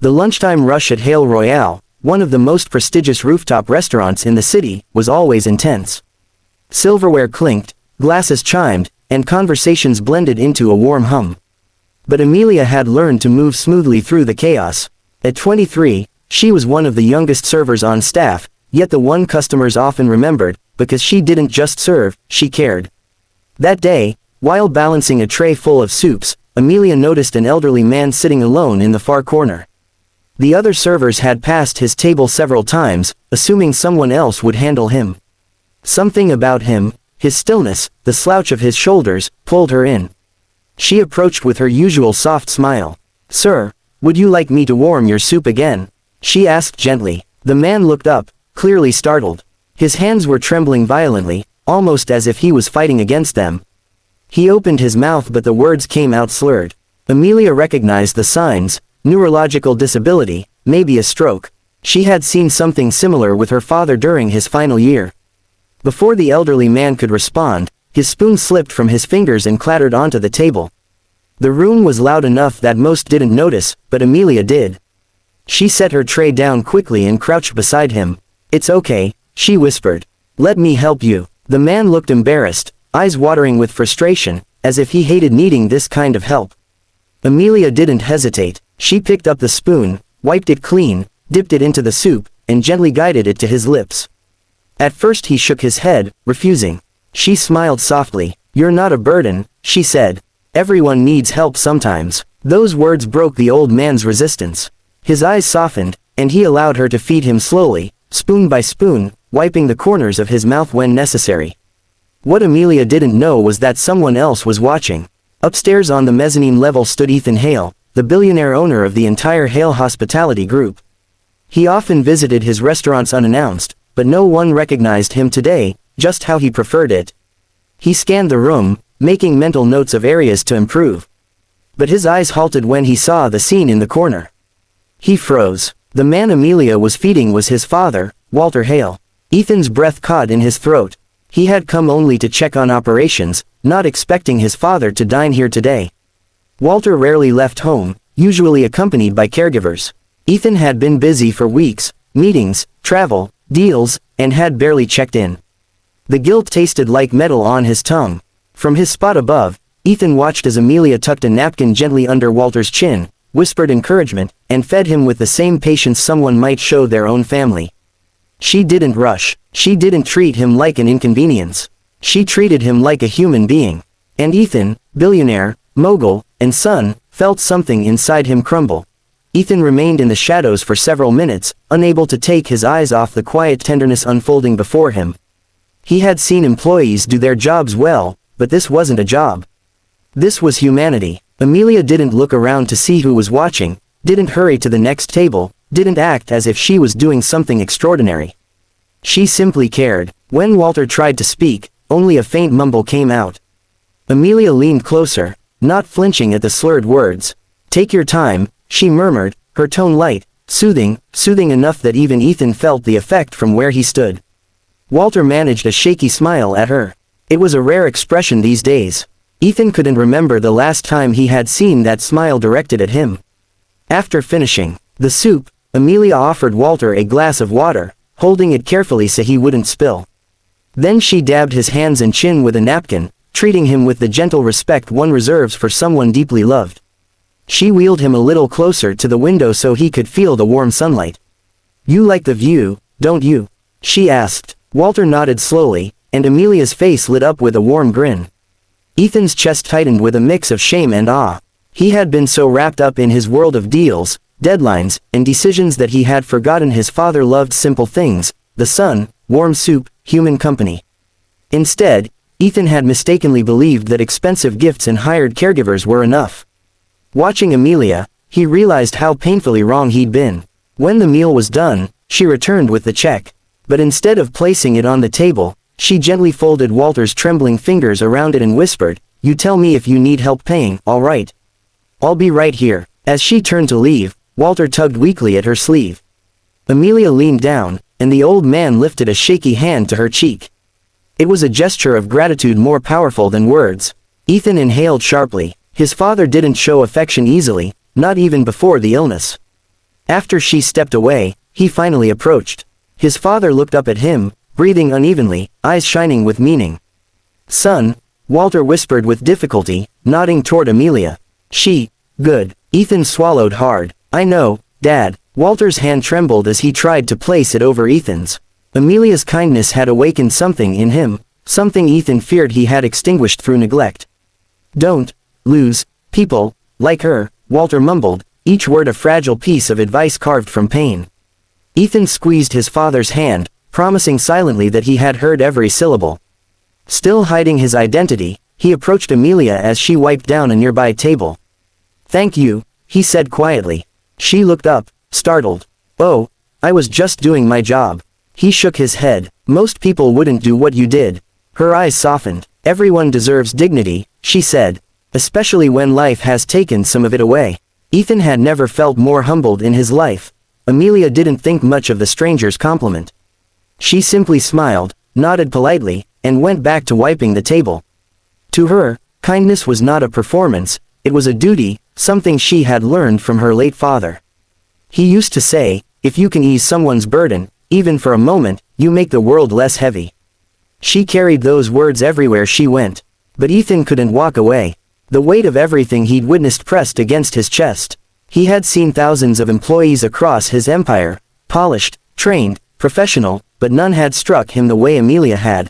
The lunchtime rush at Hale Royale, one of the most prestigious rooftop restaurants in the city, was always intense. Silverware clinked, glasses chimed, and conversations blended into a warm hum. But Amelia had learned to move smoothly through the chaos. At 23, she was one of the youngest servers on staff, yet the one customers often remembered, because she didn't just serve, she cared. That day, while balancing a tray full of soups, Amelia noticed an elderly man sitting alone in the far corner. The other servers had passed his table several times, assuming someone else would handle him. Something about him, his stillness, the slouch of his shoulders, pulled her in. She approached with her usual soft smile. "Sir, would you like me to warm your soup again?" she asked gently. The man looked up, clearly startled. His hands were trembling violently, almost as if he was fighting against them. He opened his mouth but the words came out slurred. Amelia recognized the signs: neurological disability, maybe a stroke. She had seen something similar with her father during his final year. Before the elderly man could respond, his spoon slipped from his fingers and clattered onto the table. The room was loud enough that most didn't notice, but Amelia did. She set her tray down quickly and crouched beside him. "It's okay," she whispered. "Let me help you." The man looked embarrassed, eyes watering with frustration, as if he hated needing this kind of help. Amelia didn't hesitate. She picked up the spoon, wiped it clean, dipped it into the soup, and gently guided it to his lips. At first he shook his head, refusing. She smiled softly. "You're not a burden," she said. "Everyone needs help sometimes." Those words broke the old man's resistance. His eyes softened, and he allowed her to feed him slowly, spoon by spoon, wiping the corners of his mouth when necessary. What Amelia didn't know was that someone else was watching. Upstairs on the mezzanine level stood Ethan Hale, the billionaire owner of the entire Hale hospitality group. He often visited his restaurants unannounced, but no one recognized him today, just how he preferred it. He scanned the room, making mental notes of areas to improve. But his eyes halted when he saw the scene in the corner. He froze. The man Amelia was feeding was his father, Walter Hale. Ethan's breath caught in his throat. He had come only to check on operations, not expecting his father to dine here today. Walter rarely left home, usually accompanied by caregivers. Ethan had been busy for weeks, meetings, travel, deals, and had barely checked in. The guilt tasted like metal on his tongue. From his spot above, Ethan watched as Amelia tucked a napkin gently under Walter's chin, whispered encouragement, and fed him with the same patience someone might show their own family. She didn't rush. She didn't treat him like an inconvenience. She treated him like a human being. And Ethan, billionaire, mogul, and son, felt something inside him crumble. Ethan remained in the shadows for several minutes, unable to take his eyes off the quiet tenderness unfolding before him. He had seen employees do their jobs well, but this wasn't a job. This was humanity. Amelia didn't look around to see who was watching, didn't hurry to the next table, didn't act as if she was doing something extraordinary. She simply cared. When Walter tried to speak, only a faint mumble came out. Amelia leaned closer, not flinching at the slurred words. "Take your time," she murmured, her tone light, soothing enough that even Ethan felt the effect from where he stood. Walter managed a shaky smile at her. It was a rare expression these days. Ethan couldn't remember the last time he had seen that smile directed at him. After finishing the soup, Amelia offered Walter a glass of water, holding it carefully so he wouldn't spill. Then she dabbed his hands and chin with a napkin, treating him with the gentle respect one reserves for someone deeply loved. She wheeled him a little closer to the window so he could feel the warm sunlight. "You like the view, don't you?" she asked. Walter nodded slowly, and Amelia's face lit up with a warm grin. Ethan's chest tightened with a mix of shame and awe. He had been so wrapped up in his world of deals, deadlines, and decisions that he had forgotten his father loved simple things: the sun, warm soup, human company. Instead, Ethan had mistakenly believed that expensive gifts and hired caregivers were enough. Watching Amelia, he realized how painfully wrong he'd been. When the meal was done, she returned with the check. But instead of placing it on the table, she gently folded Walter's trembling fingers around it and whispered, "You tell me if you need help paying, all right? I'll be right here." As she turned to leave, Walter tugged weakly at her sleeve. Amelia leaned down, and the old man lifted a shaky hand to her cheek. It was a gesture of gratitude more powerful than words. Ethan inhaled sharply. His father didn't show affection easily, not even before the illness. After she stepped away, he finally approached. His father looked up at him, breathing unevenly, eyes shining with meaning. "Son," Walter whispered with difficulty, nodding toward Amelia. Good." Ethan swallowed hard. "I know, Dad." Walter's hand trembled as he tried to place it over Ethan's. Amelia's kindness had awakened something in him, something Ethan feared he had extinguished through neglect. "Don't lose people like her," Walter mumbled, each word a fragile piece of advice carved from pain. Ethan squeezed his father's hand, promising silently that he had heard every syllable. Still hiding his identity, he approached Amelia as she wiped down a nearby table. "Thank you," he said quietly. She looked up, startled. "Oh, I was just doing my job." He shook his head. "Most people wouldn't do what you did." Her eyes softened. "Everyone deserves dignity," she said, "especially when life has taken some of it away." Ethan had never felt more humbled in his life. Amelia didn't think much of the stranger's compliment. She simply smiled, nodded politely, and went back to wiping the table. To her, kindness was not a performance, it was a duty, something she had learned from her late father. He used to say, "If you can ease someone's burden, even for a moment, you make the world less heavy." She carried those words everywhere she went. But Ethan couldn't walk away. The weight of everything he'd witnessed pressed against his chest. He had seen thousands of employees across his empire, polished, trained, professional, but none had struck him the way Amelia had.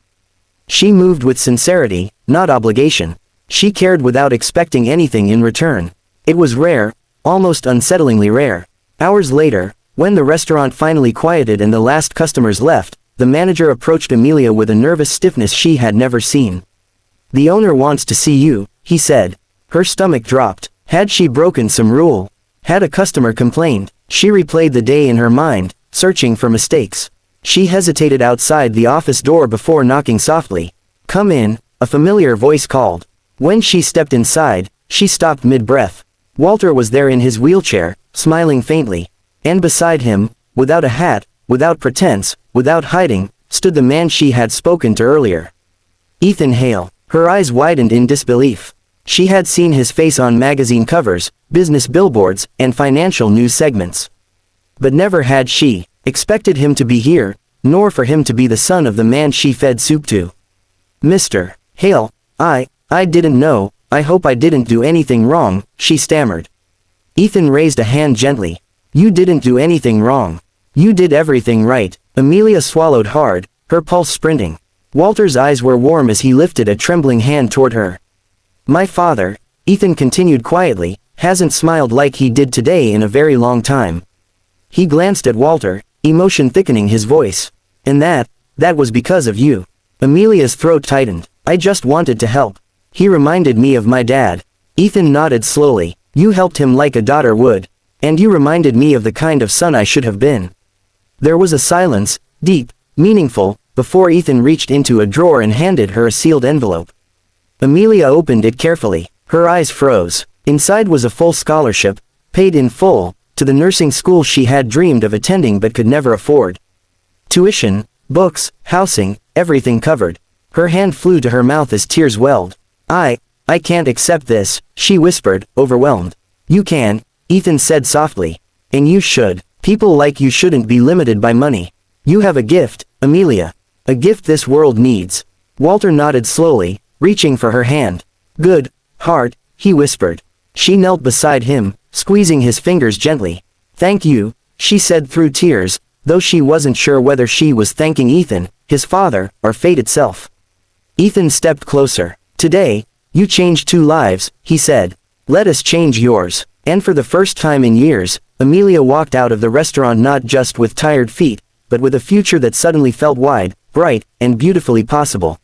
She moved with sincerity, not obligation. She cared without expecting anything in return. It was rare, almost unsettlingly rare. Hours later, when the restaurant finally quieted and the last customers left, the manager approached Amelia with a nervous stiffness she had never seen. "The owner wants to see you," he said. Her stomach dropped. Had she broken some rule? Had a customer complained? She replayed the day in her mind, searching for mistakes. She hesitated outside the office door before knocking softly. "Come in," a familiar voice called. When she stepped inside, she stopped mid-breath. Walter was there in his wheelchair, smiling faintly. And beside him, without a hat, without pretense, without hiding, stood the man she had spoken to earlier. Ethan Hale. Her eyes widened in disbelief. She had seen his face on magazine covers, business billboards, and financial news segments. But never had she expected him to be here, nor for him to be the son of the man she fed soup to. "Mr. Hale, I didn't know, I hope I didn't do anything wrong," she stammered. Ethan raised a hand gently. "You didn't do anything wrong. You did everything right." Amelia swallowed hard, her pulse sprinting. Walter's eyes were warm as he lifted a trembling hand toward her. "My father," Ethan continued quietly, "hasn't smiled like he did today in a very long time." He glanced at Walter, emotion thickening his voice. "And that was because of you." Amelia's throat tightened. "I just wanted to help. He reminded me of my dad." Ethan nodded slowly. "You helped him like a daughter would. And you reminded me of the kind of son I should have been." There was a silence, deep, meaningful, before Ethan reached into a drawer and handed her a sealed envelope. Amelia opened it carefully. Her eyes froze. Inside was a full scholarship, paid in full, to the nursing school she had dreamed of attending but could never afford. Tuition, books, housing, everything covered. Her hand flew to her mouth as tears welled. I can't accept this," she whispered, overwhelmed. "You can," Ethan said softly. "And you should. People like you shouldn't be limited by money. You have a gift, Amelia. A gift this world needs." Walter nodded slowly, reaching for her hand. "Good heart," he whispered. She knelt beside him, squeezing his fingers gently. "Thank you," she said through tears, though she wasn't sure whether she was thanking Ethan, his father, or fate itself. Ethan stepped closer. "Today, you changed 2 lives," he said. "Let us change yours." And for the first time in years, Amelia walked out of the restaurant not just with tired feet, but with a future that suddenly felt wide, bright, and beautifully possible.